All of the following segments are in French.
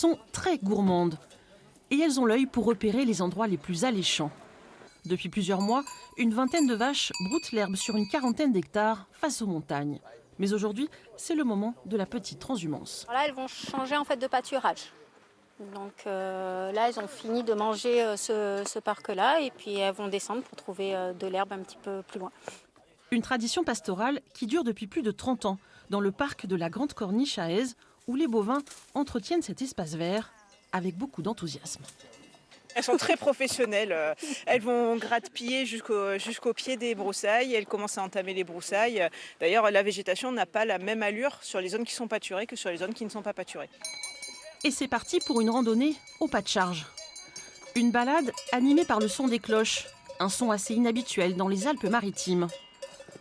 Sont très gourmandes et elles ont l'œil pour repérer les endroits les plus alléchants. Depuis plusieurs mois, une vingtaine de vaches broutent l'herbe sur une quarantaine d'hectares face aux montagnes. Mais aujourd'hui, c'est le moment de la petite transhumance. Là, elles vont changer en fait de pâturage. Donc là, elles ont fini de manger ce parc-là et puis elles vont descendre pour trouver de l'herbe un petit peu plus loin. Une tradition pastorale qui dure depuis plus de 30 ans dans le parc de la Grande Corniche à Èze, où les bovins entretiennent cet espace vert avec beaucoup d'enthousiasme. Elles sont très professionnelles. Elles vont gratte-piller jusqu'au pied des broussailles. Elles commencent à entamer les broussailles. D'ailleurs, la végétation n'a pas la même allure sur les zones qui sont pâturées que sur les zones qui ne sont pas pâturées. Et c'est parti pour une randonnée au pas de charge. Une balade animée par le son des cloches, un son assez inhabituel dans les Alpes-Maritimes.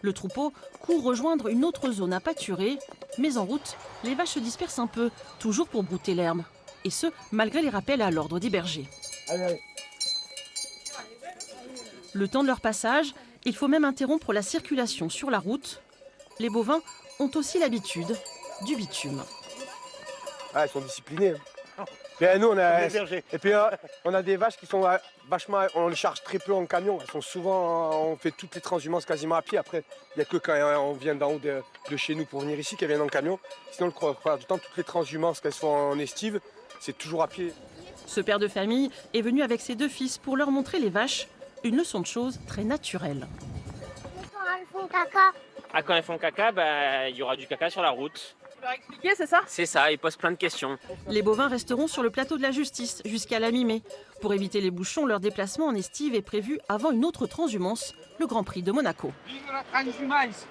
Le troupeau court rejoindre une autre zone à pâturer, mais en route, les vaches se dispersent un peu, toujours pour brouter l'herbe. Et ce, malgré les rappels à l'ordre des bergers. Allez. Le temps de leur passage, il faut même interrompre la circulation sur la route. Les bovins ont aussi l'habitude du bitume. Ah, ils sont disciplinés. Mais nous, on a des vaches qui sont vachement. On les charge très peu en camion. Elles sont souvent. On fait toutes les transhumances quasiment à pied. Après, il n'y a que quand on vient d'en haut de chez nous pour venir ici qu'elles viennent en camion. Sinon, le plupart du temps, toutes les transhumances qu'elles font en estive, c'est toujours à pied. Ce père de famille est venu avec ses 2 fils pour leur montrer les vaches, une leçon de choses très naturelle. Quand elles font caca. Ah, quand elles font caca, il y aura du caca sur la route. Tu leur as expliqué, c'est ça? C'est ça, ils posent plein de questions. Les bovins resteront sur le plateau de la justice jusqu'à la mi-mai. Pour éviter les bouchons, leur déplacement en estive est prévu avant une autre transhumance, le Grand Prix de Monaco. Vive la transhumance!